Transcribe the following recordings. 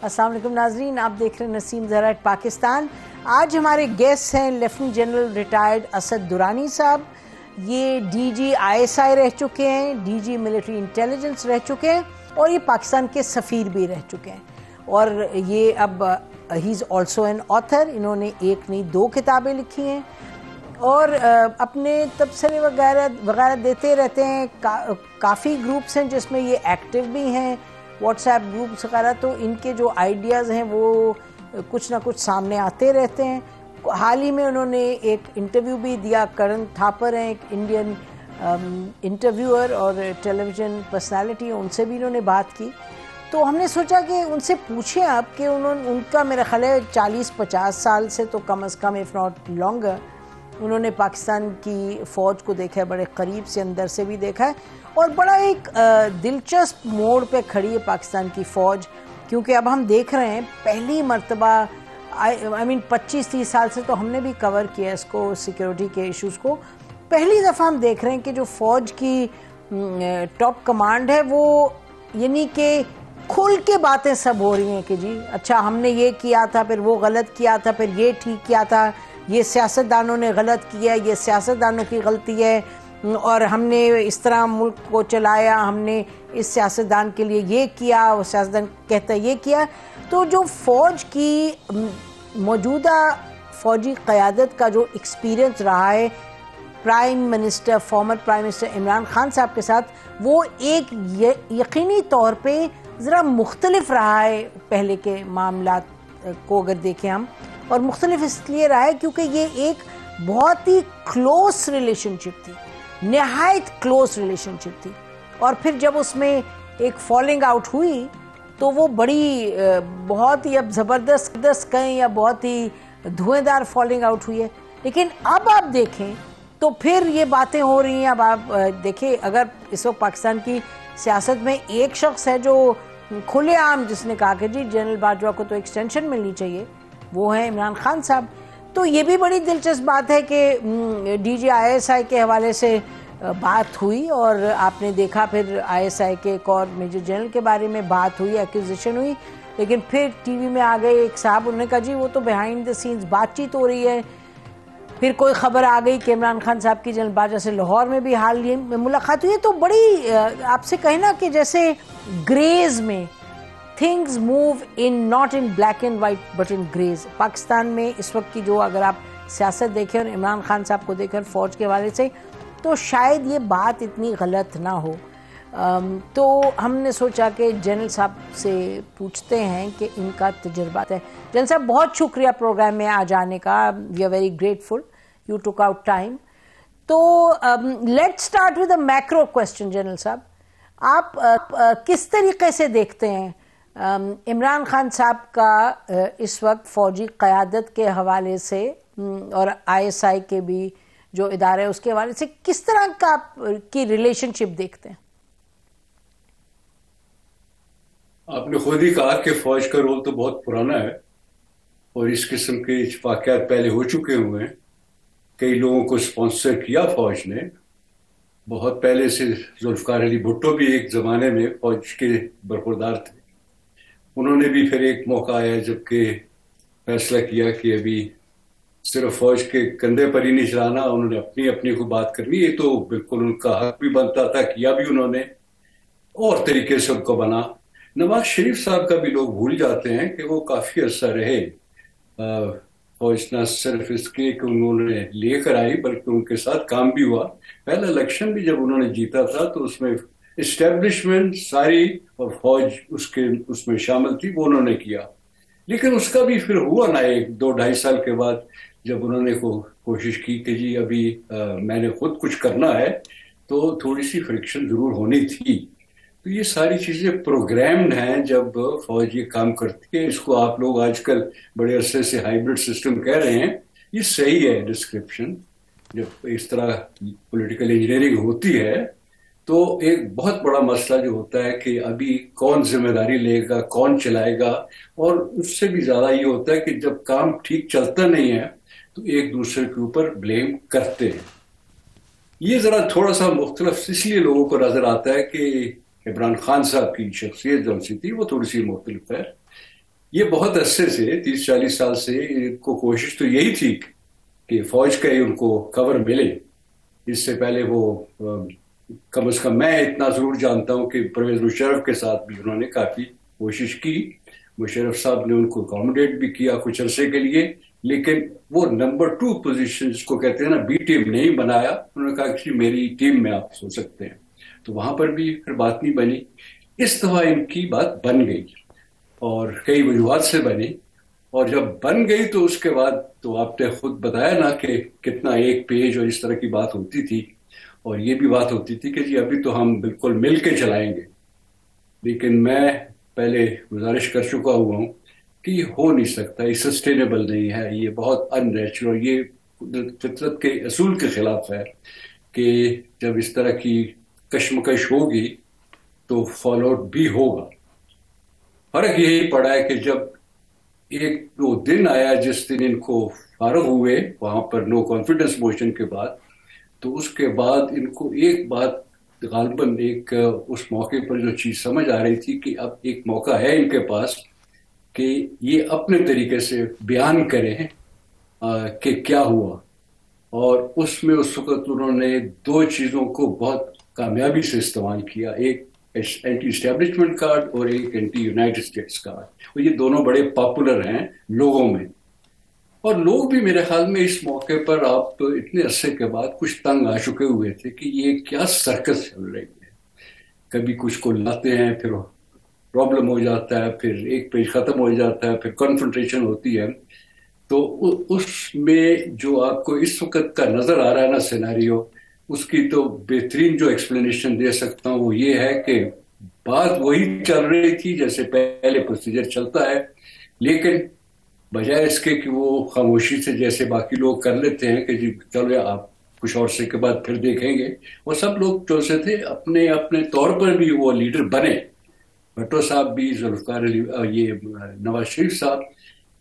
السلام علیکم ناظرین، آپ دیکھ رہے ہیں نسیم زہرا ایٹ پاکستان۔ آج ہمارے گیسٹ ہیں lieutenant general retired Asad Durrani صاحب۔ یہ D G I S I رہ چکے ہیں، ڈی جی ملٹری انٹیلیجنس رہ چکے ہیں، اور یہ پاکستان کے سفیر بھی رہ چکے ہیں۔ اور یہ اب ہی از آلسو این آتھر، انہوں نے ایک نہیں 2 کتابیں لکھی ہیں، اور اپنے تبصرے وغیرہ دیتے رہتے ہیں۔ کافی گروپس ہیں جس میں یہ ایکٹیو بھی ہیں، واٹس ایپ گروپس وغیرہ، تو ان کے جو آئیڈیاز ہیں وہ کچھ نہ کچھ سامنے آتے رہتے ہیں۔ حال ہی میں انہوں نے ایک انٹرویو بھی دیا، کرن تھاپر ہیں ایک انڈین انٹرویور اور ٹیلی ویژن پرسنالٹی، ان سے بھی انہوں نے بات کی۔ تو ہم نے سوچا کہ ان سے پوچھیں آپ کہ ان کا میرا خیال ہے 40-50 سال سے تو کم از کم اف ناٹ لانگر انہوں نے پاکستان کی فوج کو دیکھا ہے، بڑے قریب سے اندر سے بھی دیکھا ہے، اور بڑا ایک دلچسپ موڑ پہ کھڑی ہے پاکستان کی فوج، کیونکہ اب ہم دیکھ رہے ہیں پہلی مرتبہ 25-30 سال سے تو ہم نے بھی کور کیا اس کو، سیکیورٹی کے ایشوز کو، پہلی دفعہ ہم دیکھ رہے ہیں کہ جو فوج کی ٹاپ کمانڈ ہے وہ یعنی کہ کھل کے باتیں سب ہو رہی ہیں کہ جی اچھا ہم نے یہ کیا تھا، پھر وہ غلط کیا تھا، پھر یہ ٹھیک کیا تھا، یہ سیاستدانوں نے غلط کیا، یہ سیاستدانوں کی غلطی ہے، اور ہم نے اس طرح ملک کو چلایا، ہم نے اس سیاستدان کے لیے یہ کیا، وہ سیاستدان کہتا ہے یہ کیا۔ تو جو فوج کی موجودہ فوجی قیادت کا جو ایکسپیرینس رہا ہے former prime minister Imran Khan صاحب کے ساتھ، وہ ایک یقینی طور پہ ذرا مختلف رہا ہے پہلے کے معاملات کو اگر دیکھیں ہم، اور مختلف اس لیے رہا ہے کیونکہ یہ ایک بہت ہی کلوز ریلیشن شپ تھی، نہایت کلوز ریلیشن شپ تھی، اور پھر جب اس میں ایک فالنگ آؤٹ ہوئی تو وہ بڑی بہت ہی اب زبردست کہیں یا بہت ہی دھویں دار فالنگ آؤٹ ہوئی ہے۔ لیکن اب آپ دیکھیں تو پھر یہ باتیں ہو رہی ہیں۔ اب آپ دیکھیں، اگر اس وقت پاکستان کی سیاست میں ایک شخص ہے جو کھلے عام جس نے کہا کہ جی جنرل باجوہ کو تو ایکسٹینشن ملنی چاہیے، وہ ہے عمران خان صاحب۔ تو یہ بھی بڑی دلچسپ بات ہے کہ D G I S I کے حوالے سے بات ہوئی، اور آپ نے دیکھا پھر آئی ایس آئی کے ایک اور میجر جنرل کے بارے میں بات ہوئی، ایکوزیشن ہوئی، لیکن پھر ٹی وی میں آ گئے ایک صاحب، انہوں نے کہا جی وہ تو بیہائنڈ دا سینز بات چیت ہو رہی ہے۔ پھر کوئی خبر آ گئی کہ عمران خان صاحب کی جنرل باجوہ سے لاہور میں بھی حال ہی میں ملاقات ہوئی ہے۔ تو بڑی آپ سے کہیں نا کہ جیسے گریز میں things move in not in black and white but in grays۔ Pakistan میں اس وقت کی جو اگر آپ سیاست دیکھیں اور عمران خان صاحب کو دیکھیں فوج کے حوالے سے، تو شاید یہ بات اتنی غلط نہ ہو۔ تو ہم نے سوچا کہ جنرل صاحب سے پوچھتے ہیں کہ ان کا تجربات ہے۔ جنرل صاحب بہت شکریہ پروگرام میں آ جانے کا، we are very grateful you took out time. تو let start with a macro question. General صاحب، آپ کس طریقے سے دیکھتے ہیں عمران خان صاحب کا اس وقت فوجی قیادت کے حوالے سے اور آئی ایس آئی کے بھی جو ادارے اس کے حوالے سے کس طرح کی ریلیشن شپ دیکھتے ہیں؟ آپ نے خود ہی کہا کہ فوج کا رول تو بہت پرانا ہے، اور اس قسم کے واقعات پہلے ہو چکے ہوئے ہیں۔ کئی لوگوں کو اسپانسر کیا فوج نے بہت پہلے سے۔ ذوالفقار علی بھٹو بھی ایک زمانے میں فوج کے برخوردار تھے، انہوں نے بھی پھر ایک موقع آیا جب کہ فیصلہ کیا کہ ابھی صرف فوج کے کندھے پر ہی نہیں چلانا، انہوں نے اپنی کو بات کرنی ہے، تو بالکل ان کا حق بھی بنتا تھا، کیا بھی انہوں نے، اور طریقے سے ان کو بنا۔ نواز شریف صاحب کا بھی لوگ بھول جاتے ہیں کہ وہ کافی عرصہ رہے فوج، نہ صرف اس کے کہ انہوں نے لے کر آئی بلکہ ان کے ساتھ کام بھی ہوا۔ پہلا الیکشن بھی جب انہوں نے جیتا تھا تو اس میں اسٹیبلشمنٹ ساری اور فوج اس میں شامل تھی، وہ انہوں نے کیا۔ لیکن اس کا بھی پھر ہوا نا 1-2-2.5 سال کے بعد جب انہوں نے کوشش کی کہ جی ابھی میں نے خود کچھ کرنا ہے، تو تھوڑی سی فرکشن ضرور ہونی تھی۔ تو یہ ساری چیزیں پروگرامڈ ہیں جب فوج یہ کام کرتی ہے۔ اس کو آپ لوگ آج کل بڑے عرصے سے ہائیبرڈ سسٹم کہہ رہے ہیں، یہ صحیح ہے ڈسکرپشن۔ جب اس طرح پولیٹیکل انجینئرنگ ہوتی ہے تو ایک بہت بڑا مسئلہ جو ہوتا ہے کہ ابھی کون ذمہ داری لے گا، کون چلائے گا، اور اس سے بھی زیادہ یہ ہوتا ہے کہ جب کام ٹھیک چلتا نہیں ہے تو ایک دوسرے کے اوپر بلیم کرتے ہیں۔ یہ ذرا تھوڑا سا مختلف اس لیے لوگوں کو نظر آتا ہے کہ عمران خان صاحب کی شخصیت جو سی تھی وہ تھوڑی سی مختلف ہے۔ یہ بہت عرصے سے 30-40 سال سے ان کو کوشش تو یہی تھی کہ فوج کا ہی ان کو کور ملے. اس سے پہلے وہ کم از کم میں اتنا ضرور جانتا ہوں کہ پرویز مشرف کے ساتھ بھی انہوں نے کافی کوشش کی. مشرف صاحب نے ان کو اکاموڈیٹ بھی کیا کچھ عرصے کے لیے, لیکن وہ نمبر 2 پوزیشن جس کو کہتے ہیں نا بی ٹیم نہیں بنایا. انہوں نے کہا کہ میری ٹیم میں آپ سو سکتے ہیں, تو وہاں پر بھی پھر بات نہیں بنی. اس دفعہ ان کی بات بن گئی اور کئی وجوہات سے بنی, اور جب بن گئی تو اس کے بعد تو آپ نے خود بتایا نا کہ کتنا ایک پیج اور اس طرح کی بات ہوتی تھی, اور یہ بھی بات ہوتی تھی کہ جی ابھی تو ہم بالکل مل کے چلائیں گے. لیکن میں پہلے گزارش کر چکا ہوا ہوں کہ یہ ہو نہیں سکتا, یہ سسٹینیبل نہیں ہے, یہ بہت ان نیچرل, یہ فطرت کے اصول کے خلاف ہے کہ جب اس طرح کی کشمکش ہوگی تو فال آؤٹ بھی ہوگا. فرق یہی پڑا ہے کہ جب ایک دو دن آیا جس دن ان کو فارغ ہوئے وہاں پر نو کانفیڈنس موشن کے بعد, تو اس کے بعد ان کو ایک بات غالباً ایک اس موقع پر جو چیز سمجھ آ رہی تھی کہ اب ایک موقع ہے ان کے پاس کہ یہ اپنے طریقے سے بیان کریں کہ کیا ہوا. اور اس میں اس وقت انہوں نے 2 چیزوں کو بہت کامیابی سے استعمال کیا, ایک اینٹی اسٹیبلشمنٹ کارڈ اور ایک اینٹی یونائٹڈ اسٹیٹس کارڈ, اور یہ دونوں بڑے پاپولر ہیں لوگوں میں. اور لوگ بھی میرے خیال میں اس موقع پر آپ اتنے عرصے کے بعد کچھ تنگ آ چکے ہوئے تھے کہ یہ کیا سرکس چل رہی ہے. کبھی کچھ کو لاتے ہیں, پھر پرابلم ہو جاتا ہے, پھر ایک پیج ختم ہو جاتا ہے, پھر کنفرنٹریشن ہوتی ہے. تو اس میں جو آپ کو اس وقت کا نظر آ رہا ہے نا سیناریو, اس کی تو بہترین جو ایکسپلینیشن دے سکتا ہوں وہ یہ ہے کہ بات وہی چل رہی تھی جیسے پہلے پروسیجر چلتا ہے, لیکن بجائے اس کے کہ وہ خاموشی سے جیسے باقی لوگ کر لیتے ہیں کہ جی چلو آپ کچھ عرصے کے بعد پھر دیکھیں گے, وہ سب لوگ جو سے تھے اپنے اپنے طور پر بھی وہ لیڈر بنے. بھٹو صاحب بھی, ذوالفقار علی, یہ نواز شریف صاحب,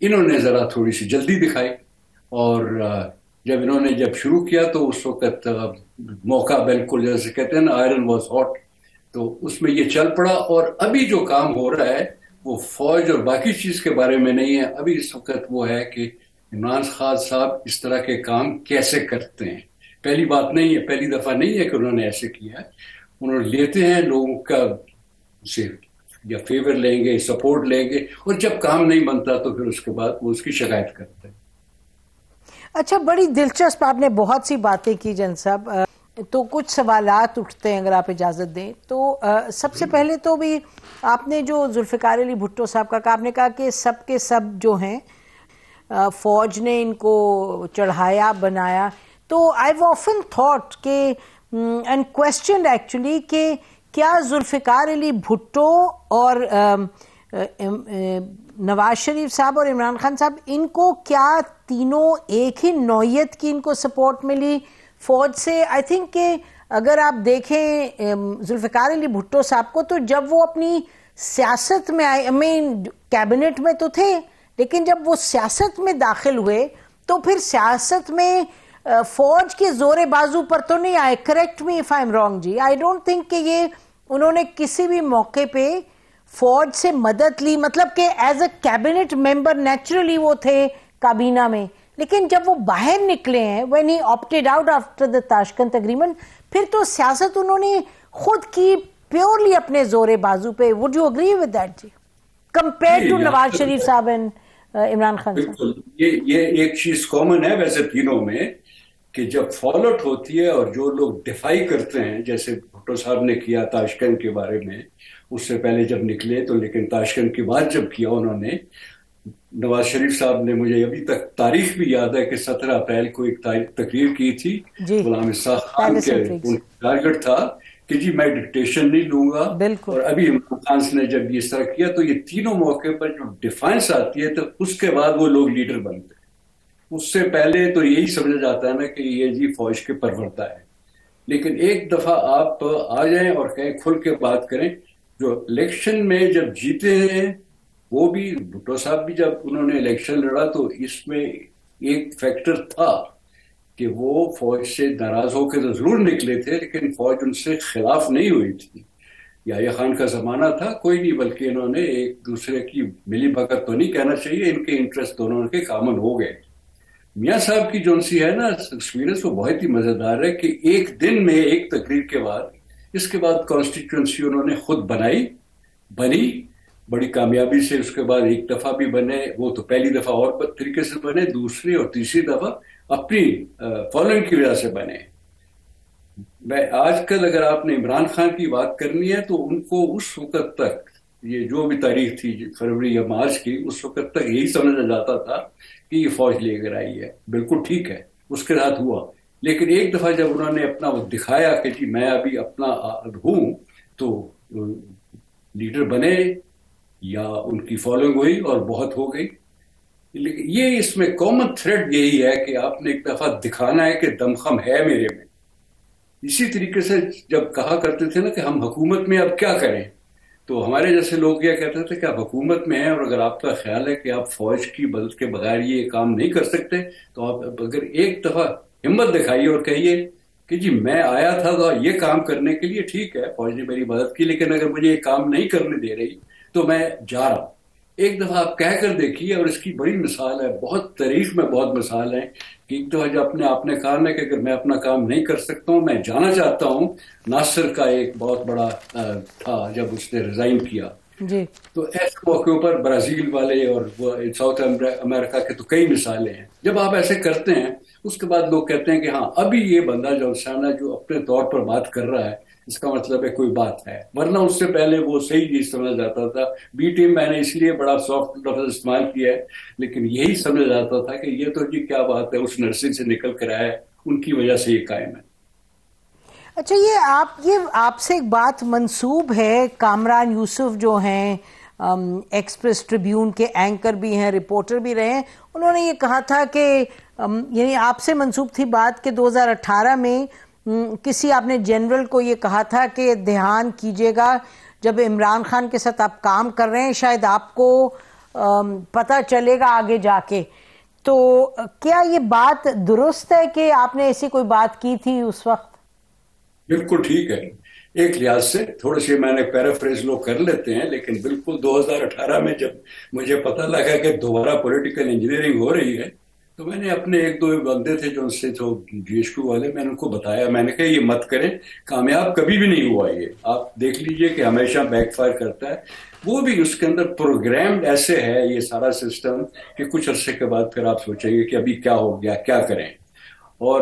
انہوں نے ذرا تھوڑی سی جلدی دکھائی, اور جب انہوں نے جب شروع کیا تو اس وقت موقع بالکل جیسے کہتے ہیں نا آئرن واز ہاٹ, تو اس میں یہ چل پڑا. اور ابھی جو کام ہو رہا ہے وہ فوج اور باقی چیز کے بارے میں نہیں ہے, ابھی اس وقت وہ ہے کہ عمران خان صاحب اس طرح کے کام کیسے کرتے ہیں. پہلی بات نہیں ہے, پہلی دفعہ نہیں ہے کہ انہوں نے ایسے کیا ہے. انہوں نے لیتے ہیں لوگوں کا سے یا فیور لیں گے, سپورٹ لیں گے, اور جب کام نہیں بنتا تو پھر اس کے بعد وہ اس کی شکایت کرتے ہیں. اچھا, بڑی دلچسپ آپ نے بہت سی باتیں کی جن صاحب, تو کچھ سوالات اٹھتے ہیں اگر آپ اجازت دیں تو. سب سے پہلے تو بھی آپ نے جو ذوالفقار علی بھٹو صاحب کا کہا, آپ نے کہا کہ سب کے سب جو ہیں فوج نے ان کو چڑھایا بنایا, تو آئی ہیو آفن تھاٹ کہ اینڈ کوسچنڈ ایکچولی کہ کیا ذوالفقار علی بھٹو اور نواز شریف صاحب اور عمران خان صاحب, ان کو کیا تینوں ایک ہی نوعیت کی ان کو سپورٹ ملی فوج سے؟ آئی تھنک کہ اگر آپ دیکھیں ذوالفقار علی بھٹو صاحب کو, تو جب وہ اپنی سیاست میں آئے, کیبنٹ میں تو تھے, لیکن جب وہ سیاست میں داخل ہوئے تو پھر سیاست میں فوج کے زور بازو پر تو نہیں آئے. Correct me if I am wrong جی. آئی ڈونٹ تھنک کہ یہ انہوں نے کسی بھی موقع پہ فوج سے مدد لی, مطلب کہ as a cabinet member naturally وہ تھے کابینہ میں, لیکن جب وہ باہر نکلے ہیں when he opted out after the تاشکنت agreement, پھر تو سیاست انہوں نے خود کی پیورلی اپنے زور بازو پہ. would you agree with that G, compared to Nawaz Sharif صاحب and عمران خان صاحب؟ بالکل, یہ ایک چیز کامن ہے ویسے تینوں میں کہ جب فال آؤٹ ہوتی ہے اور جو لوگ ڈیفائی کرتے ہیں, جیسے بھٹو صاحب نے کیا تاشکنت کے بارے میں, اس سے پہلے جب نکلے تو, لیکن تاشکنت کے بعد جب کیا انہوں نے, نواز شریف صاحب نے, مجھے ابھی تک تاریخ بھی یاد ہے کہ 17 اپریل کو ایک تقریر کی تھی غلام اسحاق خان کے, ٹارگٹ تھا کہ جی میں ڈکٹیشن نہیں لوں گا. اور ابھی عمران خان نے جب یہ اس طرح کیا تو یہ تینوں موقع پر جو ڈیفائنس آتی ہے تو اس کے بعد وہ لوگ لیڈر بنتے ہیں. اس سے پہلے تو یہی سمجھا جاتا ہے نا کہ یہ جی فوج کے پرورتا ہے. لیکن ایک دفعہ آپ آ جائیں اور کہیں کھل کے بات کریں, جو الیکشن میں جب جیتے ہیں, وہ بھی بھٹو صاحب بھی جب انہوں نے الیکشن لڑا تو اس میں ایک فیکٹر تھا کہ وہ فوج سے ناراض ہو کے تو ضرور نکلے تھے, لیکن فوج ان سے خلاف نہیں ہوئی تھی. یا خان کا زمانہ تھا کوئی نہیں، بلکہ انہوں نے ایک دوسرے کی ملی بھگت تو نہیں کہنا چاہیے، ان کے انٹرسٹ دونوں کے کامن ہو گئے. میاں صاحب کی جون سی ہے نا ایکسپیرئنس وہ بہت ہی مزیدار ہے کہ ایک دن میں ایک تقریر کے بعد، اس کے بعد کانسٹیٹوئنسی انہوں نے خود بنی بڑی کامیابی سے. اس کے بعد ایک دفعہ بھی بنے، وہ تو پہلی دفعہ اور طریقے سے بنے، دوسری اور تیسری دفعہ اپنی فالوئنگ کی وجہ سے بنے. میں آج کل اگر آپ نے عمران خان کی بات کرنی ہے تو ان کو اس وقت تک، یہ جو بھی تاریخ تھی فروری یا مارچ کی، اس وقت تک یہی سمجھا جاتا تھا کہ یہ فوج لے کر آئی ہے. بالکل ٹھیک ہے، اس کے ساتھ ہوا. لیکن ایک دفعہ جب انہوں نے اپنا وہ دکھایا کہ جی میں ابھی اپنا ہوں، تو لیڈر بنے یا ان کی فالوئنگ ہوئی اور بہت ہو گئی. لیکن یہ اس میں کامن تھریڈ یہی ہے کہ آپ نے ایک دفعہ دکھانا ہے کہ دمخم ہے میرے میں. اسی طریقے سے جب کہا کرتے تھے نا کہ ہم حکومت میں اب کیا کریں، تو ہمارے جیسے لوگ یہ کہتے تھے کہ آپ حکومت میں ہیں اور اگر آپ کا خیال ہے کہ آپ فوج کی مدد کے بغیر یہ کام نہیں کر سکتے، تو آپ اگر ایک دفعہ ہمت دکھائیے اور کہیے کہ جی میں آیا تھا تو یہ کام کرنے کے لیے، ٹھیک ہے فوج نے میری مدد کی، لیکن اگر مجھے یہ کام نہیں کرنے دے رہی تو میں جا رہا ہوں. ایک دفعہ آپ کہہ کر دیکھیے، اور اس کی بڑی مثال ہے، بہت تاریخ میں بہت مثال ہیں کہ ایک دفعہ جب آپ نے کہا نا کہ اگر میں اپنا کام نہیں کر سکتا ہوں، میں جانا چاہتا ہوں. ناصر کا ایک بہت بڑا تھا جب اس نے ریزائن کیا جی. تو ایسے موقعوں پر برازیل والے اور ساؤتھ امریکہ کے تو کئی مثالیں ہیں. جب آپ ایسے کرتے ہیں اس کے بعد لوگ کہتے ہیں کہ ہاں ابھی یہ بندہ جو اپنے طور پر بات کر رہا ہے اس کا مطلب ہے کوئی بات ہے، ورنہ اس سے پہلے وہ صحیح چیز سمجھا جاتا تھا. بی ٹیم میں نے اس لیے بڑا سافٹ لفظ استعمال کیا ہے، لیکن یہی سمجھا جاتا تھا کہ یہ تو جی کیا بات ہے، اس نرسنگ سے نکل کر آیا ہے، ان کی وجہ سے یہ قائم ہے. اچھا، یہ آپ سے ایک بات منسوب ہے، کامران یوسف جو ہیں ایکسپریس ٹریبیون کے اینکر بھی ہیں، رپورٹر بھی رہے ہیں، انہوں نے یہ کہا تھا کہ یعنی آپ سے منسوب تھی بات کہ 2018 میں کسی آپ نے جنرل کو یہ کہا تھا کہ دھیان کیجیے گا جب عمران خان کے ساتھ آپ کام کر رہے ہیں شاید آپ کو پتہ چلے گا آگے جا کے. تو کیا یہ بات درست ہے کہ آپ نے ایسی کوئی بات کی تھی اس وقت؟ بالکل ٹھیک ہے، ایک لحاظ سے تھوڑے سے میں نے پیرافریز لوگ کر لیتے ہیں، لیکن بالکل 2018 میں جب مجھے پتہ لگا کہ دوبارہ پولیٹیکل انجینئرنگ ہو رہی ہے تو میں نے اپنے ایک دو بندے تھے جو ان سے جو جی ایچ کیو والے، میں نے ان کو بتایا، میں نے کہا یہ مت کریں، کامیاب کبھی بھی نہیں ہوا، یہ آپ دیکھ لیجئے کہ ہمیشہ بیک فائر کرتا ہے. وہ بھی اس کے اندر پروگرامڈ ایسے ہے یہ سارا سسٹم کہ کچھ عرصے کے بعد پھر آپ سوچیں گے کہ ابھی کیا ہو گیا، کیا کریں. اور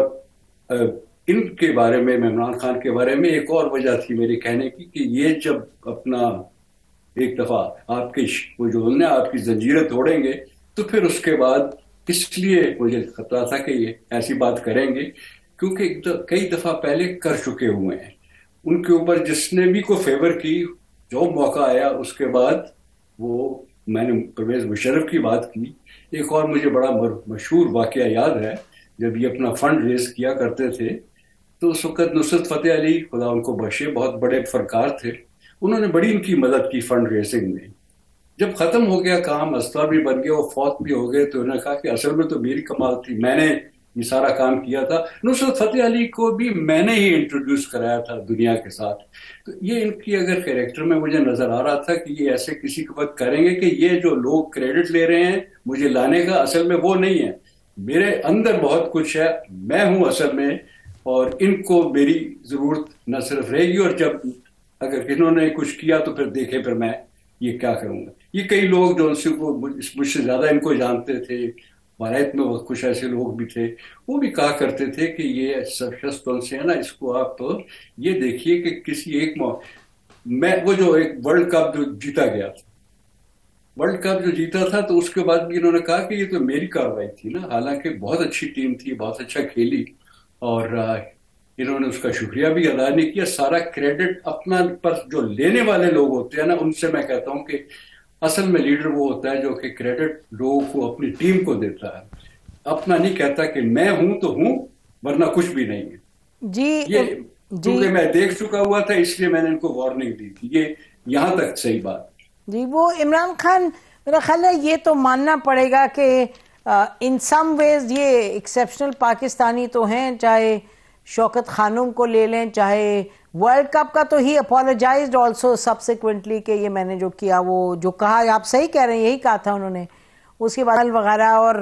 ان کے بارے میں عمران خان کے بارے میں ایک اور وجہ تھی میرے کہنے کی کہ یہ جب اپنا ایک دفعہ آپ کے وہ جو آپ کی زنجیریں توڑیں گے تو پھر اس کے بعد اس لیے مجھے خطرہ تھا کہ یہ ایسی بات کریں گے کیونکہ کئی دفعہ پہلے کر چکے ہوئے ہیں. ان کے اوپر جس نے بھی کو فیور کی، جو موقع آیا اس کے بعد وہ، میں نے پرویز مشرف کی بات کی. ایک اور مجھے بڑا مشہور واقعہ یاد ہے، جب یہ اپنا فنڈ ریز کیا کرتے تھے تو اس وقت نصرت فتح علی، خدا ان کو بخشے، بہت بڑے فنکار تھے، انہوں نے بڑی ان کی مدد کی فنڈ ریزنگ میں. جب ختم ہو گیا کام، اسپتال بھی بن گیا، وہ فوت بھی ہو گئے، تو انہوں نے کہا کہ اصل میں تو میری کمال تھی، میں نے یہ سارا کام کیا تھا. نصرت فتح علی کو بھی میں نے ہی انٹروڈیوس کرایا تھا دنیا کے ساتھ. تو یہ ان کی اگر کریکٹر میں مجھے نظر آ رہا تھا کہ یہ ایسے کسی کے وقت کریں گے کہ یہ جو لوگ کریڈٹ لے رہے ہیں مجھے لانے کا، اصل میں وہ نہیں ہے، میرے اندر بہت کچھ ہے، میں ہوں اصل میں، اور ان کو میری ضرورت نہ صرف رہے گی، اور جب اگر انہوں نے کچھ کیا تو پھر دیکھیں پھر میں یہ کیا کروں گا. یہ کئی لوگ جو مجھ سے زیادہ ان کو جانتے تھے، بھارت میں کچھ ایسے لوگ بھی تھے، وہ بھی کہا کرتے تھے کہ یہ شخص کون سے ہے نا، اس کو آپ یہ دیکھیے کہ کسی ایک میں وہ جو ایک ورلڈ کپ جو جیتا گیا تھا، ورلڈ کپ جو جیتا تھا، تو اس کے بعد بھی انہوں نے کہا کہ یہ تو میری کارروائی تھی نا، حالانکہ بہت اچھی ٹیم تھی، بہت اچھا کھیلی، اور انہوں نے اس کا شکریہ بھی ادا نہیں کیا. سارا کریڈٹ اپنا پر جو لینے والے لوگ ہوتے ہیں نا، ان سے میں کہتا ہوں کہ اصل میں لیڈر وہ ہوتا ہے جو کہ کریڈٹ لوگوں کو، اپنی ٹیم کو دیتا ہے، اپنا نہیں کہتا کہ میں ہوں تو ہوں ورنہ کچھ بھی نہیں ہے. جی یہ کیونکہ میں دیکھ چکا ہوا تھا اس لیے میں نے ان کو وارننگ دی تھی. یہ یہاں تک صحیح بات. جی، وہ عمران خان میرا خیال ہے یہ تو ماننا پڑے گا کہ ان سم ویز یہ ایکسیپشنل پاکستانی تو ہیں، چاہے شوکت خانم کو لے لیں، چاہے ورلڈ کپ کا تو ہی اپولوجائزڈ آلسو سبسیکوینٹلی کہ یہ میں نے جو کیا وہ جو کہا آپ صحیح کہہ رہے ہیں یہی کہا تھا انہوں نے. اس کے بعد وغیرہ اور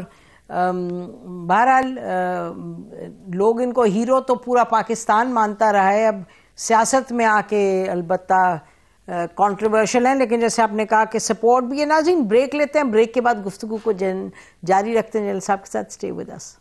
بہرحال لوگ ان کو ہیرو تو پورا پاکستان مانتا رہا ہے. اب سیاست میں آ کے البتہ کنٹروورشل ہیں لیکن جیسے آپ نے کہا کہ سپورٹ بھی ہے. ناظرین بریک لیتے ہیں, بریک کے بعد گفتگو کو جاری رکھتے ہیں. جنرل صاحب کے ساتھ stay with us.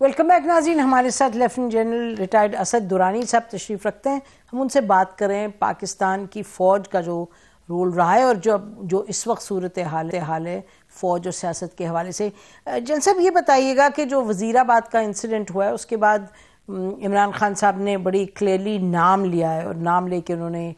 Welcome back ناظرین. ہمارے ساتھ lieutenant general retired Asad Durrani صاحب تشریف رکھتے ہیں. ہم ان سے بات کریں پاکستان کی فوج کا جو رول رہا ہے اور جو اس وقت صورت حال ہے فوج اور سیاست کے حوالے سے. جنرل صاحب یہ بتائیے گا کہ جو وزیرآباد کا انسیڈنٹ ہوا ہے اس کے بعد عمران خان صاحب نے بڑی کلیئرلی نام لیا ہے اور نام لے کے انہوں نے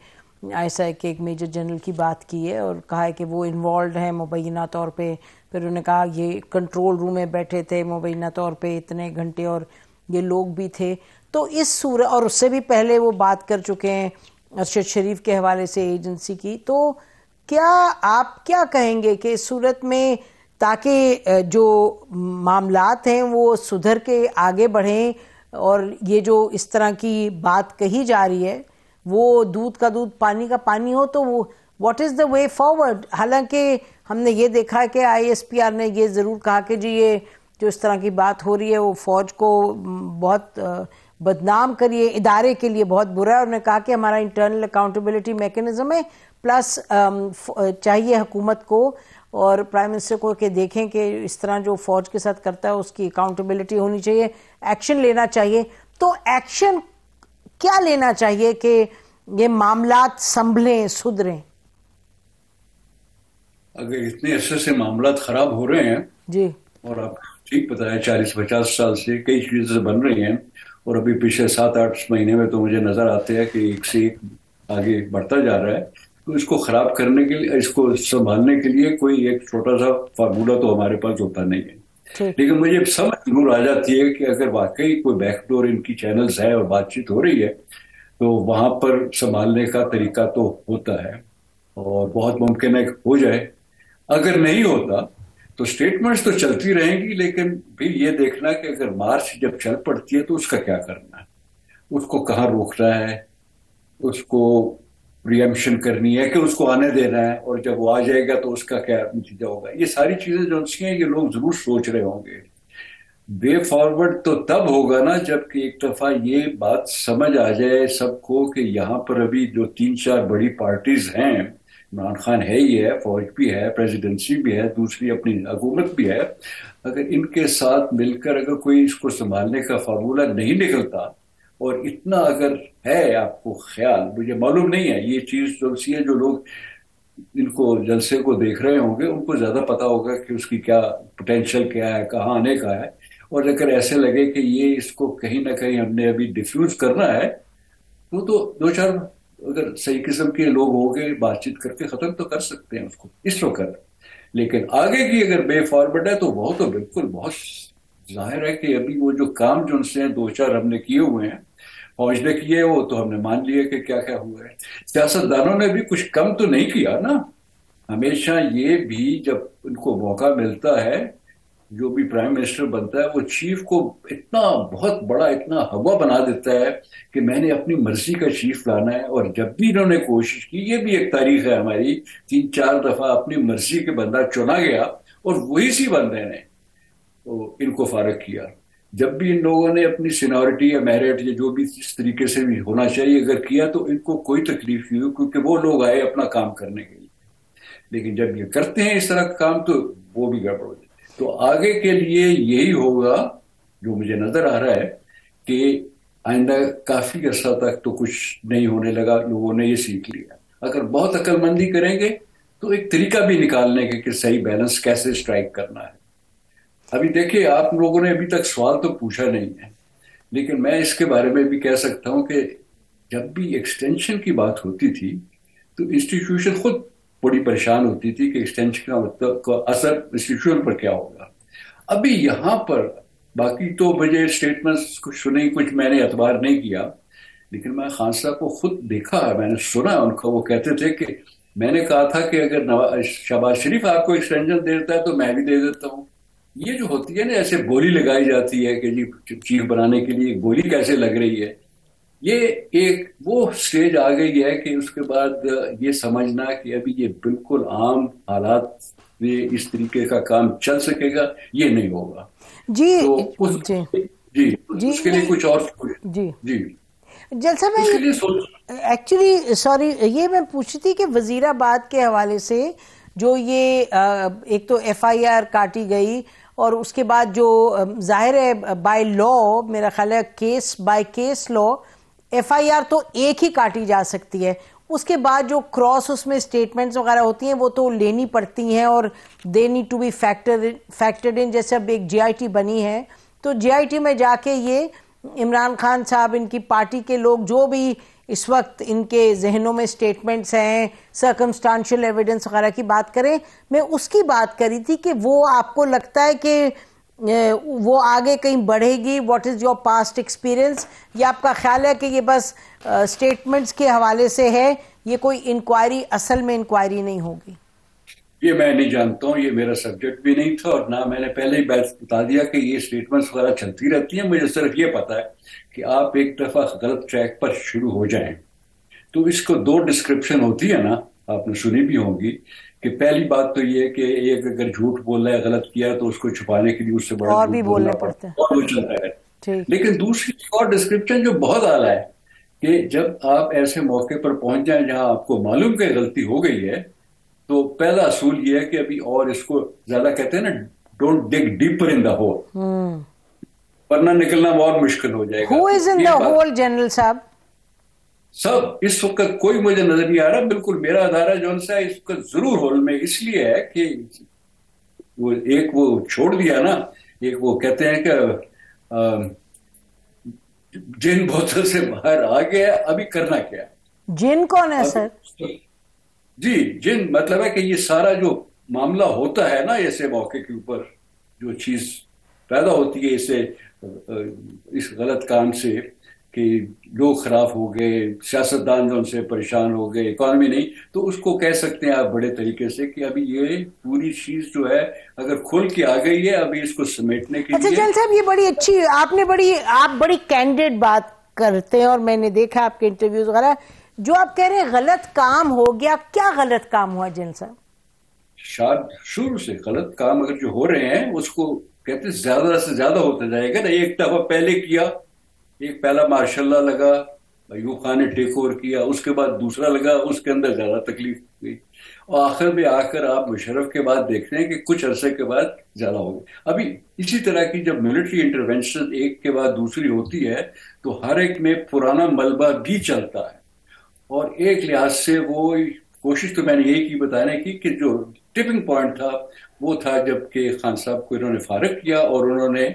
ایسا ہے کہ ایک میجر جنرل کی بات کی ہے اور کہا ہے کہ وہ انوالوڈ ہیں مبینہ طور پہ. پھر انہوں نے کہا یہ کنٹرول روم میں بیٹھے تھے مبینہ طور پہ اتنے گھنٹے اور یہ لوگ بھی تھے. تو اس صورت اور اس سے بھی پہلے وہ بات کر چکے ہیں ارشد شریف کے حوالے سے ایجنسی کی. تو کیا آپ کیا کہیں گے کہ اس صورت میں تاکہ جو معاملات ہیں وہ سدھر کے آگے بڑھیں اور یہ جو اس طرح کی بات کہی جا رہی ہے وہ دودھ کا دودھ پانی کا پانی ہو, تو وہ what is the way forward? حالانکہ ہم نے یہ دیکھا کہ آئی ایس پی آر نے یہ ضرور کہا کہ جی یہ جو اس طرح کی بات ہو رہی ہے وہ فوج کو بہت بدنام کریے, ادارے کے لیے بہت برا ہے. اور نے کہا کہ ہمارا انٹرنل اکاؤنٹیبلٹی میکنزم ہے, پلس چاہیے حکومت کو اور پرائم منسٹر کو کہ دیکھیں کہ اس طرح جو فوج کے ساتھ کرتا ہے اس کی اکاؤنٹیبلٹی ہونی چاہیے, ایکشن لینا چاہیے. تو ایکشن کیا لینا چاہیے کہ یہ معاملات سنبھلیں سدھریں؟ اگر اتنے عرصے سے معاملات خراب ہو رہے ہیں جی, اور آپ ٹھیک بتایا 40-50 سال سے کئی چیزیں بن رہی ہیں اور ابھی پچھلے 7-8 مہینے میں تو مجھے نظر آتے ہیں کہ ایک سے ایک آگے بڑھتا جا رہا ہے, تو اس کو خراب کرنے کے لیے, اس کو سنبھالنے کے لیے کوئی ایک چھوٹا سا فارمولہ تو ہمارے پاس ہوتا نہیں ہے. لیکن مجھے سمجھ ضرور آ جاتی ہے کہ اگر واقعی کوئی بیک ڈور ان کی چینلز ہے اور بات چیت ہو رہی ہے تو وہاں پر سنبھالنے کا طریقہ تو ہوتا ہے اور بہت ممکن ہے ہو جائے. اگر نہیں ہوتا تو سٹیٹمنٹس تو چلتی رہیں گی, لیکن بھی یہ دیکھنا کہ اگر مارچ جب چل پڑتی ہے تو اس کا کیا کرنا ہے, اس کو کہاں روکنا ہے, اس کو پریمپشن کرنی ہے کہ اس کو آنے دینا ہے, اور جب وہ آ جائے گا تو اس کا کیا نتیجہ ہوگا. یہ ساری چیزیں جو ہیں یہ لوگ ضرور سوچ رہے ہوں گے. وے فارورڈ تو تب ہوگا نا جب کہ ایک دفعہ یہ بات سمجھ آ جائے سب کو کہ یہاں پر ابھی جو 3-4 بڑی پارٹیز ہیں, عمران خان ہے ہی ہے, فوج بھی ہے, پریزیڈنسی بھی ہے, دوسری اپنی حکومت بھی ہے, اگر ان کے ساتھ مل کر اگر کوئی اس کو سنبھالنے کا فارمولہ نہیں نکلتا, اور اتنا اگر ہے آپ کو خیال, مجھے معلوم نہیں ہے یہ چیز جو سی ہے, جو لوگ ان کو جلسے کو دیکھ رہے ہوں گے ان کو زیادہ پتا ہوگا کہ اس کی کیا پوٹینشیل کیا ہے, کہاں آنے کا ہے. اور اگر ایسے لگے کہ یہ اس کو کہیں نہ کہیں ہم نے ابھی ڈیفیوز کرنا ہے تو 2-4 اگر صحیح قسم کے لوگ ہو گئے بات چیت کر کے ختم تو کر سکتے ہیں اس کو اس وقت. لیکن آگے کی اگر بے فارورڈ ہے تو وہ تو بالکل بہت ظاہر ہے کہ ابھی وہ جو کام جو ان سے 2-4 ہم نے کیے ہوئے ہیں, فوج نے کیے, وہ تو ہم نے مان لیے کہ کیا کیا ہوا ہے. سیاستدانوں نے بھی کچھ کم تو نہیں کیا نا. ہمیشہ یہ بھی جب ان کو موقع ملتا ہے, جو بھی پرائم منسٹر بنتا ہے وہ چیف کو اتنا بہت بڑا اتنا ہوا بنا دیتا ہے کہ میں نے اپنی مرضی کا چیف لانا ہے. اور جب بھی انہوں نے کوشش کی, یہ بھی ایک تاریخ ہے ہماری, 3-4 دفعہ اپنی مرضی کے بندہ چنا گیا اور وہی سی بندے نے ان کو فارغ کیا. جب بھی ان لوگوں نے اپنی سینیورٹی یا میرٹ یا جو بھی اس طریقے سے بھی ہونا چاہیے اگر کیا تو ان کو کوئی تکلیف نہیں ہوئی, کیونکہ وہ لوگ آئے اپنا کام کرنے کے لیے. لیکن جب یہ کرتے ہیں اس طرح کا کام تو وہ بھی گڑبڑ ہو جاتی. تو آگے کے لیے یہی ہوگا جو مجھے نظر آ رہا ہے کہ آئندہ کافی عرصہ تک تو کچھ نہیں ہونے لگا, لوگوں نے یہ سیکھ لیا. اگر بہت عقل مندی کریں گے تو ایک طریقہ بھی نکالنے کے کہ صحیح بیلنس کیسے اسٹرائک کرنا ہے. ابھی دیکھیں آپ لوگوں نے ابھی تک سوال تو پوچھا نہیں ہے, لیکن میں اس کے بارے میں بھی کہہ سکتا ہوں کہ جب بھی ایکسٹینشن کی بات ہوتی تھی تو انسٹیٹیوشن خود بڑی پریشان ہوتی تھی کہ ایکسٹینشن کا مطلب کا اثر انسٹیٹیوشن پر کیا ہوگا. ابھی یہاں پر باقی تو مجھے اسٹیٹمنٹس کچھ سنے، کچھ میں نے اعتبار نہیں کیا، لیکن میں خان صاحب کو خود دیکھا ہے، میں نے سنا ان کو، وہ کہتے تھے کہ میں نے کہا تھا کہ اگر شہباز شریف آپ کو ایکسٹینشن دیتا ہے تو میں بھی دے دیتا ہوں۔ یہ جو ہوتی ہے نا ایسے بولی لگائی جاتی ہے کہ جی چیف بنانے کے لیے بولی کیسے لگ رہی ہے، یہ ایک وہ سٹیج آ گئی ہے کہ اس کے بعد یہ سمجھنا کہ ابھی یہ بالکل عام حالات میں اس طریقے کا کام چل سکے گا، یہ نہیں ہوگا۔ جی تو اس جی جی جی اس کے لیے کچھ اور جی جی جلسہ میں اس کے لیے سوچ ایکچولی سوری یہ میں پوچھی تھی کہ وزیر آباد کے حوالے سے جو یہ ایک تو ایف آئی آر کاٹی گئی، اور اس کے بعد جو ظاہر ہے بائی لا، میرا خیال ہے case by case law F I R تو ایک ہی کاٹی جا سکتی ہے، اس کے بعد جو کراس اس میں سٹیٹمنٹس وغیرہ ہوتی ہیں وہ تو لینی پڑتی ہیں، اور they need to be factored in. جیسے اب ایک جے آئی ٹی بنی ہے تو جے آئی ٹی میں جا کے یہ عمران خان صاحب، ان کی پارٹی کے لوگ جو بھی اس وقت ان کے ذہنوں میں سٹیٹمنٹس ہیں، سرکمسٹانشل ایویڈنس وغیرہ کی بات کریں، میں اس کی بات کری تھی کہ وہ آپ کو لگتا ہے کہ وہ آگے کہیں بڑھے گی؟ What is your past experience? یا آپ کا خیال ہے کہ یہ بس سٹیٹمنٹس کے حوالے سے ہے، یہ کوئی انکوائری اصل میں انکوائری نہیں ہوگی؟ یہ میں نہیں جانتا ہوں، یہ میرا سبجیکٹ بھی نہیں تھا، اور نہ میں نے پہلے ہی بتا دیا کہ یہ سٹیٹمنٹس وغیرہ چلتی رہتی ہیں۔ مجھے صرف یہ پتا ہے کہ آپ ایک دفعہ غلط ٹریک پر شروع ہو جائیں تو اس کو دو ڈسکرپشن ہوتی ہے نا، آپ نے سنی بھی ہوں گی، کہ پہلی بات تو یہ کہ ایک اگر جھوٹ بول رہا ہے، غلط کیا تو اس کو چھپانے کے لیے اس سے بڑا اور جھوٹ بھی بولنا بولنے پڑتا پڑتے ہیں، ہے اور وہ چلتا ہے۔ ٹھیک۔ لیکن دوسری اور ڈسکرپشن جو بہت اعلیٰ ہے کہ جب آپ ایسے موقع پر پہنچ جائیں جہاں آپ کو معلوم کہ غلطی ہو گئی ہے، تو پہلا اصول یہ ہے کہ ابھی اور اس کو زیادہ کہتے ہیں نا، don't dig deeper in the hole, ورنہ نکلنا بہت مشکل ہو جائے گا۔ ہو از ان دا ایک بات ہول جنرل صاحب؟ سب اس وقت کوئی مجھے نظر نہیں آ رہا، بالکل میرا ادارہ جون سا اس وقت ضرور ہول میں اس لیے ہے کہ وہ ایک وہ چھوڑ دیا نا، ایک وہ کہتے ہیں کہ جن بوتل سے باہر آ گیا، ابھی کرنا کیا؟ جن کون ہے سر؟ جی جن مطلب ہے کہ یہ سارا جو معاملہ ہوتا ہے نا ایسے موقع کے اوپر، جو چیز پیدا ہوتی ہے اسے اس غلط کام سے کہ لوگ خراب ہو گئے، سیاستدان جو ان سے پریشان ہو گئے، اکانومی نہیں، تو اس کو کہہ سکتے ہیں آپ بڑے طریقے سے کہ ابھی یہ پوری چیز جو ہے اگر کھل کے آ گئی ہے، ابھی اس کو سمیٹنے کے اچھا لیے۔ جن صاحب، یہ بڑی اچھی آپ بڑی کینڈیڈ بات کرتے ہیں، اور میں نے دیکھا آپ کے انٹرویوز وغیرہ، جو آپ کہہ رہے ہیں غلط کام ہو گیا، کیا غلط کام ہوا جن صاحب؟ شاید شروع سے غلط کام اگر جو ہو رہے ہیں اس کو کہتے ہیں زیادہ سے زیادہ ہوتا جائے گا نا، ایک دفعہ پہلے کیا، ایک پہلا ماشاء اللہ لگا، ایوب خان نے ٹیک اوور کیا، اس کے بعد دوسرا لگا، اس کے اندر زیادہ تکلیف ہوئی، اور آخر میں آ کر آپ مشرف کے بعد دیکھ رہے ہیں کہ کچھ عرصے کے بعد زیادہ ہو گئی۔ ابھی اسی طرح کی جب ملٹری انٹرونشن ایک کے بعد دوسری ہوتی ہے تو ہر ایک میں پرانا ملبہ بھی چلتا ہے، اور ایک لحاظ سے وہ کوشش تو میں نے یہی کی بتانے کی کہ جو ٹپنگ پوائنٹ تھا وہ تھا جب کہ خان صاحب کو انہوں نے فارغ کیا اور انہوں نے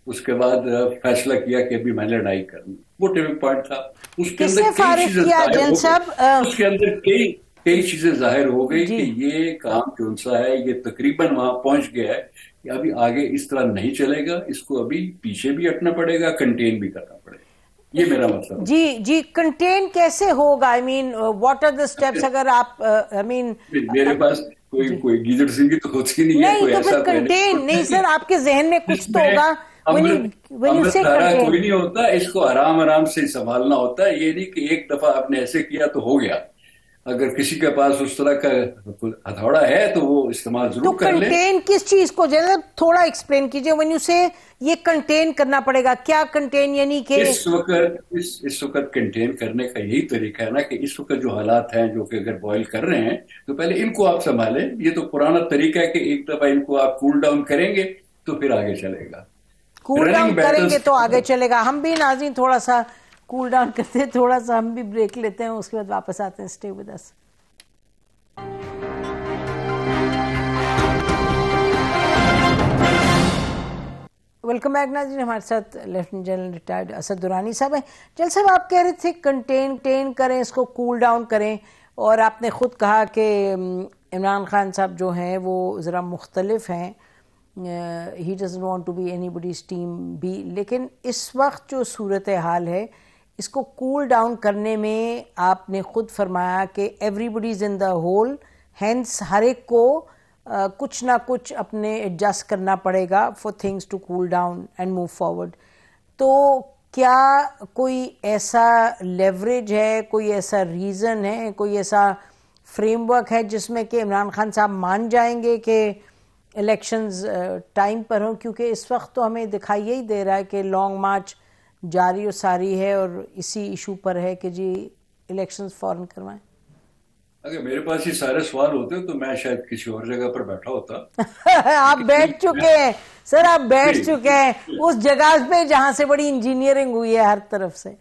اس کے بعد فیصلہ کیا کہ ابھی میں لڑائی کروں، وہ ٹپنگ پوائنٹ تھا۔ اس کے اندر کئی چیزیں ظاہر ہو گئی، اس کے اندر کئی چیزیں ظاہر ہو گئی کہ یہ کام جو سا ہے یہ تقریباً وہاں پہنچ گیا ہے کہ ابھی آگے اس طرح نہیں چلے گا، اس کو ابھی پیچھے بھی ہٹنا پڑے گا، کنٹین بھی کرنا پڑے گا۔ یہ میرا مطلب جی کنٹین کیسے ہوگا؟ آئی مین واٹ آر دا اسٹیپس؟ اگر آپ آئی مین میرے پاس کوئی گیزر سنگی تو ہوتی نہیں ہے، کوئی تو ایسا پھر کنٹین نہیں سر، آپ کے ذہن میں کچھ تو ہوگا۔ امرت دھارا کوئی نہیں ہوتا، اس کو آرام آرام سے سنبھالنا ہوتا ہے، یہ نہیں کہ ایک دفعہ آپ نے ایسے کیا تو ہو گیا۔ اگر کسی کے پاس اس طرح کا ہتھوڑا ہے تو وہ استعمال ضرور کر لیں۔ تو کنٹین کس چیز کو تھوڑا ایکسپلین کیجئے، when you say یہ کنٹین کرنا پڑے گا، کیا کنٹین یعنی کہ اس وقت کنٹین کرنے کا یہی طریقہ ہے نا کہ اس وقت جو حالات ہیں جو کہ اگر بوائل کر رہے ہیں تو پہلے ان کو آپ سنبھالیں۔ یہ تو پرانا طریقہ ہے کہ ایک دفعہ ان کو آپ کول ڈاؤن کریں گے تو پھر آگے چلے گا، کول ڈاؤن کریں گے تو آگے چلے گا۔ ہم بھی ناظرین تھوڑا سا کول ڈاؤن کرتے ہیں، تھوڑا سا ہم بھی بریک لیتے ہیں، اس کے بعد واپس آتے ہیں۔ Stay with us. Welcome back ناظرین، ہمارے ساتھ lieutenant general retired Asad Durrani صاحب ہیں۔ جنرل صاحب، آپ کہہ رہے تھے کنٹین کریں، اس کو کول ڈاؤن کریں، اور آپ نے خود کہا کہ عمران خان صاحب جو ہیں وہ ذرا مختلف ہیں، he doesn't want to be anybody's team B. لیکن اس وقت جو صورتحال ہے اس کو کول ڈاؤن کرنے میں آپ نے خود فرمایا کہ everybody's in the hole, hence ہر ایک کو کچھ نہ کچھ اپنے ایڈجسٹ کرنا پڑے گا for things to cool down and move forward. تو کیا کوئی ایسا لیوریج ہے، کوئی ایسا ریزن ہے، کوئی ایسا فریم ورک ہے جس میں کہ عمران خان صاحب مان جائیں گے کہ الیکشنز ٹائم پر ہوں؟ کیونکہ اس وقت تو ہمیں دکھائی یہی دے رہا ہے کہ لانگ مارچ جاری و ساری ہے اور اسی ایشو پر ہے کہ جی الیکشنز فوراً کروائیں. اگر میرے پاس یہ سارے سوال ہوتے تو میں شاید کسی اور جگہ پر بیٹھا ہوتا. آپ بیٹھ چکے ہیں سر، آپ بیٹھ چکے ہیں اس جگہ پہ جہاں سے بڑی انجینئرنگ ہوئی ہے ہر طرف سے.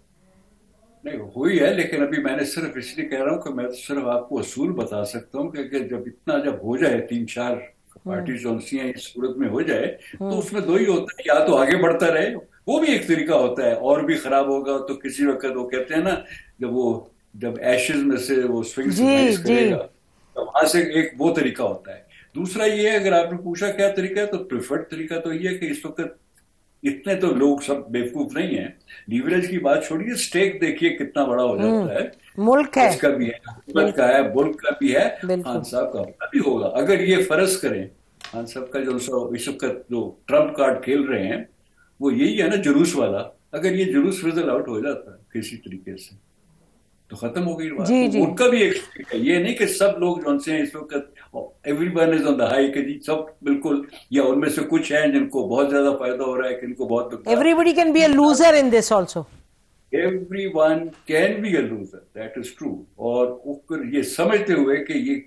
نہیں ہوئی ہے، لیکن ابھی میں نے صرف اس لیے کہہ رہا ہوں کہ میں صرف آپ کو اصول بتا سکتا ہوں کہ جب ہو جائے 3-4 پارٹیز جونسی ہیں اس صورت میں ہو جائے تو اس میں دو ہی ہوتا ہے، یا تو آگے بڑھتا رہے، وہ بھی ایک طریقہ ہوتا ہے، اور بھی خراب ہوگا تو کسی وقت وہ کہتے ہیں نا جب ایشز میں سے وہ سوئنگ سے رائز کرے گا تو وہاں سے ایک وہ طریقہ ہوتا ہے. دوسرا یہ ہے، اگر آپ نے پوچھا کیا طریقہ ہے تو پریفرڈ طریقہ تو یہ ہے کہ اس وقت اتنے تو لوگ سب بیوقوف نہیں ہیں. لیوریج کی بات چھوڑیے، سٹیک دیکھیے کتنا بڑا ہو جاتا ہے، ملک ہے، اس کا بھی ہے، حکومت کا ہے، ملک کا بھی ہے، خان صاحب کا بھی ہوگا. اگر یہ فرض کریں خان صاحب کا جو اس وقت جو ٹرمپ کارڈ کھیل رہے ہیں وہ یہی ہے نا، جلوس والا، اگر یہ جلوس فضل آؤٹ ہو جاتا ہے کسی طریقے سے تو ختم ہو گئی بات. ان کا بھی ایک طریقہ، یہ نہیں کہ سب لوگ جو سے ہیں اس وقت every one is on the high کہ جی سب بالکل، یا ان میں سے کچھ ہیں جن کو بہت زیادہ فائدہ ہو رہا ہے، کن کو بہت نقصان. Everybody can be a loser in this also. Everyone can be a loser, that is true. اور یہ سمجھتے ہوئے کہ یہ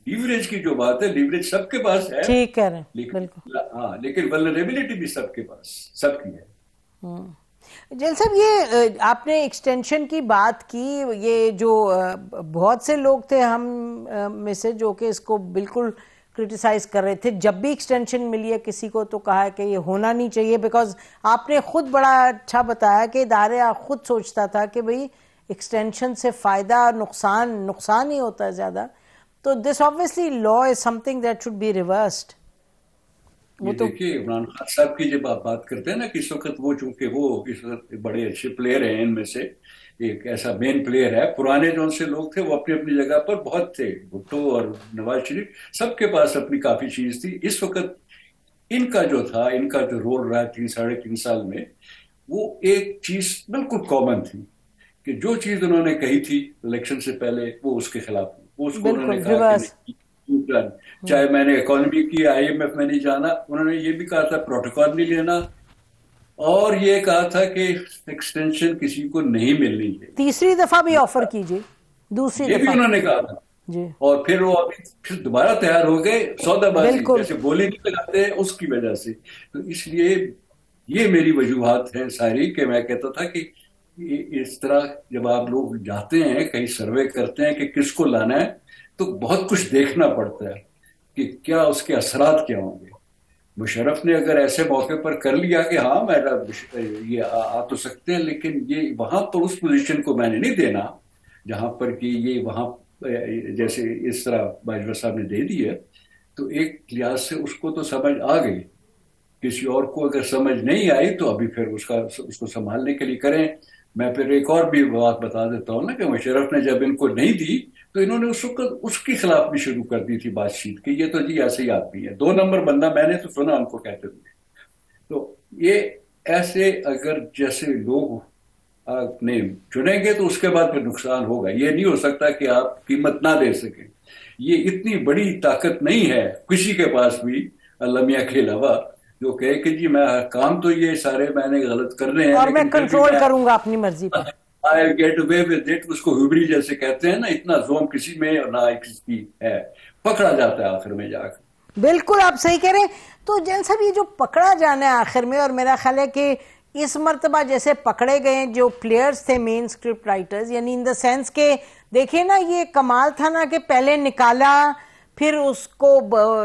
لیوریج کی جو بات ہے، لیوریج سب کے پاس ہے، ٹھیک کہہ رہے ہیں، بالکل. ہاں، لیکن ولنریبلٹی بھی سب کے پاس، سب کی ہے. جیل صاحب، یہ آپ نے ایکسٹینشن کی بات کی، یہ جو بہت سے لوگ تھے ہم میں سے جو کہ اس کو بالکل کرٹیسائز کر رہے تھے، جب بھی ایکسٹینشن ملی ہے کسی کو تو کہا ہے کہ یہ ہونا نہیں چاہیے، بیکاز آپ نے خود بڑا اچھا بتایا کہ ادارہ خود سوچتا تھا کہ بھئی ایکسٹینشن سے فائدہ نقصان ہی ہوتا ہے زیادہ. تو this obviously law is something that should be reversed. دیکھیے عمران خان صاحب کی جب آپ بات کرتے ہیں نا کہ اس وقت وہ چونکہ وہ اس وقت بڑے اچھے پلیئر ہیں، ان میں سے ایک ایسا مین پلیئر ہے. پرانے جو سے لوگ تھے وہ اپنی اپنی جگہ پر بہت تھے، بھٹو اور نواز شریف، سب کے پاس اپنی کافی چیز تھی. اس وقت ان کا جو تھا، ان کا جو رول رہا 3-3.5 سال میں، وہ ایک چیز بالکل کامن تھی کہ جو چیز انہوں نے کہی تھی الیکشن سے پہلے وہ اس کے خلاف تھی. اس کو انہوں نے کہا کہ چاہے میں نے اکانومی کی، IMF میں نہیں جانا، انہوں نے یہ بھی کہا تھا پروٹوکول نہیں لینا، اور یہ کہا تھا کہ ایکسٹینشن کسی کو نہیں ملنی چاہیے. تیسری دفعہ بھی آفر کیجیے، دوسری یہ بھی انہوں نے کہا تھا جی. اور پھر وہ پھر دوبارہ تیار ہو گئے سودا بازی، جیسے بولی نہیں لگاتے اس کی وجہ سے. تو اس لیے یہ میری وجوہات ہیں ساری کہ میں کہتا تھا کہ اس طرح جب آپ لوگ جاتے ہیں کہیں سروے کرتے ہیں کہ کس کو لانا ہے تو بہت کچھ دیکھنا پڑتا ہے کہ کیا اس کے اثرات کیا ہوں گے. مشرف نے اگر ایسے موقع پر کر لیا کہ ہاں میں یہ آ تو سکتے ہیں، لیکن یہ وہاں پر اس پوزیشن کو میں نے نہیں دینا جہاں پر کہ یہ وہاں جیسے اس طرح باجوہ صاحب نے دے دی ہے، تو ایک لحاظ سے اس کو تو سمجھ آ گئی. کسی اور کو اگر سمجھ نہیں آئی تو ابھی پھر اس کو سنبھالنے کے لیے کریں. میں پھر ایک اور بھی بات بتا دیتا ہوں نا کہ مشرف نے جب ان کو نہیں دی تو انہوں نے اس وقت اس کے خلاف بھی شروع کر دی تھی بات چیت کہ یہ تو جی ایسے ہی آدمی ہے، 2 نمبر بندہ. میں نے تو سنا ان کو کہتے ہوئے. تو یہ ایسے اگر جیسے لوگ آپ نے چنیں گے تو اس کے بعد پھر نقصان ہوگا. یہ نہیں ہو سکتا کہ آپ قیمت نہ دے سکیں. یہ اتنی بڑی طاقت نہیں ہے کسی کے پاس بھی اللہ میاں کے علاوہ جو کہے کہ جی میں کام تو یہ سارے میں نے غلط کرنے ہیں اور میں کنٹرول کروں گا اپنی مرضی پر. I get away with it. اس کو ہیبری جیسے کہتے ہیں نا، اتنا زوم کسی میں اور نہ کسی کی ہے، پکڑا جاتا ہے آخر میں جا کر. بالکل آپ صحیح کہہ رہے ہیں. تو جن صاحب یہ جو پکڑا جانا ہے آخر میں، اور میرا خیال ہے کہ اس مرتبہ جیسے پکڑے گئے جو پلیئرز تھے مین اسکرپٹ رائٹرز، یعنی ان دا سینس کہ دیکھیں نا یہ کمال تھا نا کہ پہلے نکالا، پھر اس کو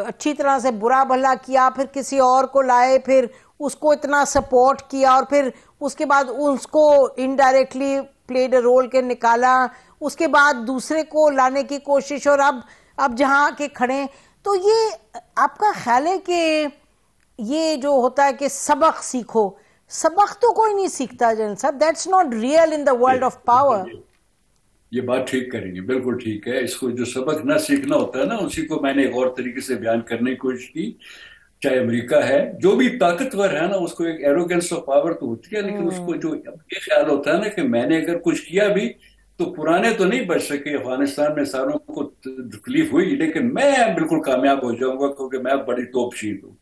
اچھی طرح سے برا بھلا کیا، پھر کسی اور کو لائے، پھر اس کو اتنا سپورٹ کیا، اور پھر اس کے بعد اس کو انڈائریکٹلی پلیڈ اے رول کے نکالا، اس کے بعد دوسرے کو لانے کی کوشش، اور اب جہاں کے کھڑے. تو یہ آپ کا خیال ہے کہ یہ جو ہوتا ہے کہ سبق سیکھو، سبق تو کوئی نہیں سیکھتا جنرل صاحب. That's not real in the world of power. یہ بات ٹھیک کریں گے، بالکل ٹھیک ہے. اس کو جو سبق نہ سیکھنا ہوتا ہے نا، اسی کو میں نے ایک اور طریقے سے بیان کرنے کی کوشش کی. چاہے امریکہ ہے، جو بھی طاقتور ہے نا، اس کو ایک ایروگنس آف پاور تو ہوتی ہے، لیکن اس کو جو یہ خیال ہوتا ہے نا کہ میں نے اگر کچھ کیا بھی تو پرانے تو نہیں بچ سکے. افغانستان میں ساروں کو تکلیف ہوئی، لیکن میں بالکل کامیاب ہو جاؤں گا کیونکہ میں بڑی توپ شیل ہوں.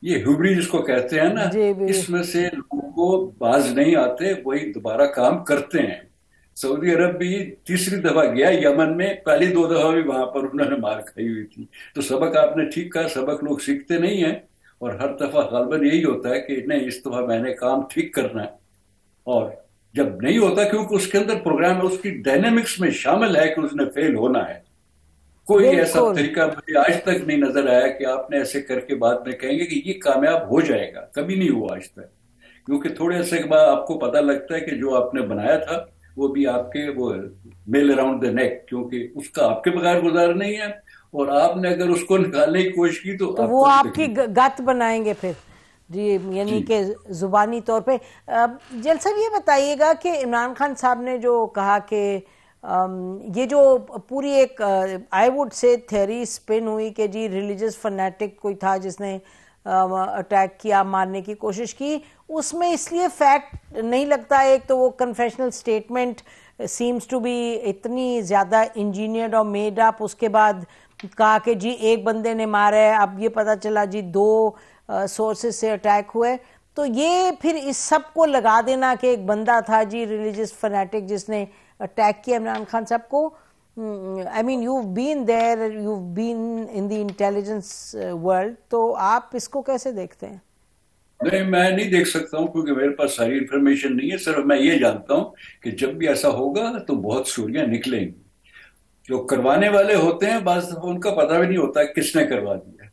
یہ ہیوبری جس کو کہتے ہیں نا، اس میں سے لوگوں کو باز نہیں آتے، وہی دوبارہ کام کرتے ہیں. سعودی عرب بھی تیسری دفعہ گیا یمن میں، پہلی 2 دفعہ بھی وہاں پر انہوں نے مار کھائی ہوئی تھی. تو سبق آپ نے ٹھیک کہا، سبق لوگ سیکھتے نہیں ہیں، اور ہر دفعہ غالباً یہی ہوتا ہے کہ نہیں، اس دفعہ میں نے کام ٹھیک کرنا ہے. اور جب نہیں ہوتا، کیونکہ اس کے اندر پروگرام اس کی ڈائنامکس میں شامل ہے کہ اس نے فیل ہونا ہے. کوئی ایسا طریقہ مجھے آج تک نہیں نظر آیا کہ آپ نے ایسے کر کے بعد میں کہیں گے کہ یہ کامیاب ہو جائے گا. کبھی نہیں ہوا آج تک، کیونکہ تھوڑے عرصے کے بعد آپ کو پتہ لگتا ہے کہ جو آپ نے بنایا تھا وہ بھی آپ کے وہ میل اراؤنڈ دا نیک، کیونکہ اس کا آپ کے بغیر گزار نہیں ہے، اور آپ نے اگر اس کو نکالنے کی کوشش کی تو وہ آپ کی گت بنائیں گے پھر. جی، یعنی کہ زبانی طور پہ. جل صاحب یہ بتائیے گا کہ عمران خان صاحب نے جو کہا کہ یہ جو پوری ایک I would say theory spin ہوئی کہ جی ریلیجس فنیٹک کوئی تھا جس نے اٹیک کیا، مارنے کی کوشش کی، اس میں اس لیے فیکٹ نہیں لگتا. ایک تو وہ confessional statement seems to be اتنی زیادہ انجینئرڈ اور میڈ اپ. اس کے بعد کہا کہ جی ایک بندے نے مارا ہے، اب یہ پتا چلا جی 2 سورسز سے اٹیک ہوئے. تو یہ پھر اس سب کو لگا دینا کہ ایک بندہ تھا جی ریلیجس فنیٹک جس نے اٹیک کیا عمران خان صاحب کو. I mean, you've been there, you've been in the intelligence world, تو آپ اس کو کیسے دیکھتے ہیں؟ نہیں، میں نہیں دیکھ سکتا ہوں کیونکہ میرے پاس ساری انفارمیشن نہیں ہے. صرف میں یہ جانتا ہوں کہ جب بھی ایسا ہوگا تو بہت سوریاں نکلیں گی. جو کروانے والے ہوتے ہیں بعض دفعہ ان کا پتہ بھی نہیں ہوتا کس نے کروا دیا.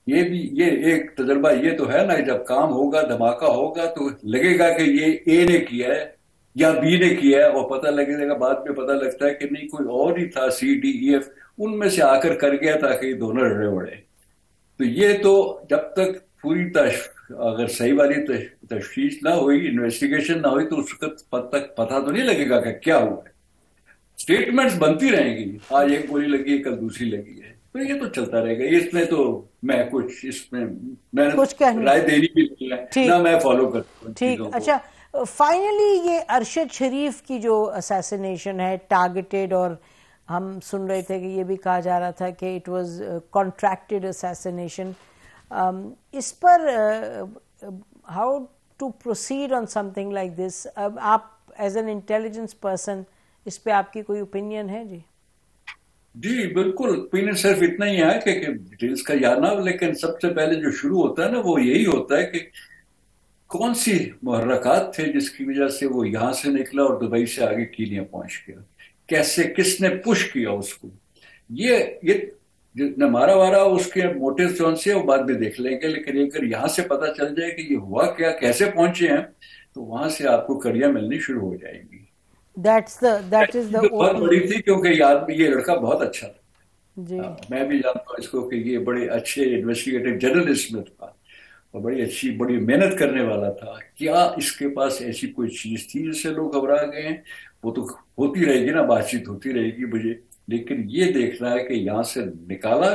یہ ایک تجربہ یہ تو ہے نا، جب کام ہوگا، دھماکہ ہوگا تو لگے گا کہ یہ اے نے کیا ہے یا بی نے کیا ہے، اور پتہ لگے گا بعد میں پتہ لگتا ہے کہ نہیں، کوئی اور ہی تھا، سی ڈی ای ایف ان میں سے آ کر گیا تاکہ یہ دونوں لڑے بڑے. تو یہ تو جب تک پوری اگر صحیح والی تشخیص نہ ہوئی، انویسٹیگیشن نہ ہوئی، تو اس وقت تک پتہ تو نہیں لگے گا کہ کیا ہوا ہے. اسٹیٹمنٹس بنتی رہیں گی، آج ایک گولی لگی ہے، کل دوسری لگی ہے، تو یہ تو چلتا رہے گا. اس میں تو میں کچھ رائے دینی بھی نہیں ہے، نہ میں فالو کرتا ہوں. ٹھیک. اچھا، فائنلی یہ ارشد شریف کی جو اسیسینیشن ہے ٹارگیٹڈ، اور ہم سن رہے تھے کہ یہ بھی کہا جا رہا تھا کہ اٹ واز کانٹریکٹڈ اسیسینیشن. اس پر how to proceed on something like this? آپ ایز این انٹیلیجنس پرسن اس پہ آپ کی کوئی اوپینین ہے؟ جی بالکل، اوپینین صرف اتنا ہی ہے کہ ڈیٹیلز کا جاننا، لیکن سب سے پہلے جو شروع ہوتا ہے نا وہ یہی ہوتا ہے کہ کون سی محرکات تھے جس کی وجہ سے وہ یہاں سے نکلا اور دبئی سے آگے کینیا پہنچ گیا، کیسے، کس نے پش کیا اس کو. یہ مارا وارا اس کے موٹیو کون سے وہ بعد میں دیکھ لیں گے، لیکن اگر یہاں سے پتہ چل جائے کہ یہ ہوا کیا، کیسے پہنچے ہیں، تو وہاں سے آپ کو کڑیاں ملنی شروع ہو جائیں گی. بہت بڑی تھی کیونکہ یہ لڑکا بہت اچھا تھا. میں بھی جانتا ہوں اس کو کہ یہ بڑے اچھے انویسٹیگیٹو جرنلسٹ میں تھا اور بڑی محنت کرنے والا تھا. کیا اس کے پاس ایسی کوئی چیز تھی جس سے لوگ گھبرا گئے ہیں؟ وہ تو ہوتی رہے گی نا، بات چیت ہوتی رہے گی مجھے، لیکن یہ دیکھنا ہے کہ یہاں سے نکالا،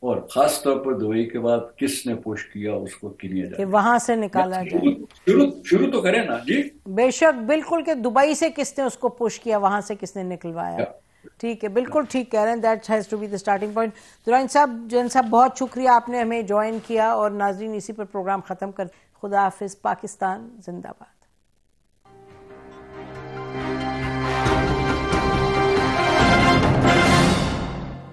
اور خاص طور پر دبئی کے بعد کس نے پوش کیا اس کو کینیا جائے، وہاں سے نکالا جائے. شروع تو کریں نا. جی بے شک، بالکل، کہ دبئی سے کس نے اس کو پوش کیا، وہاں سے کس نے نکلوایا. ٹھیک ہے، بالکل ٹھیک کہہ رہے ہیں. That has to be the starting point. Durrani صاحب، جین صاحب، بہت شکریہ، آپ نے ہمیں جوائن کیا، اور ناظرین اسی پر پروگرام ختم کر. خدا حافظ. پاکستان زندہ باد.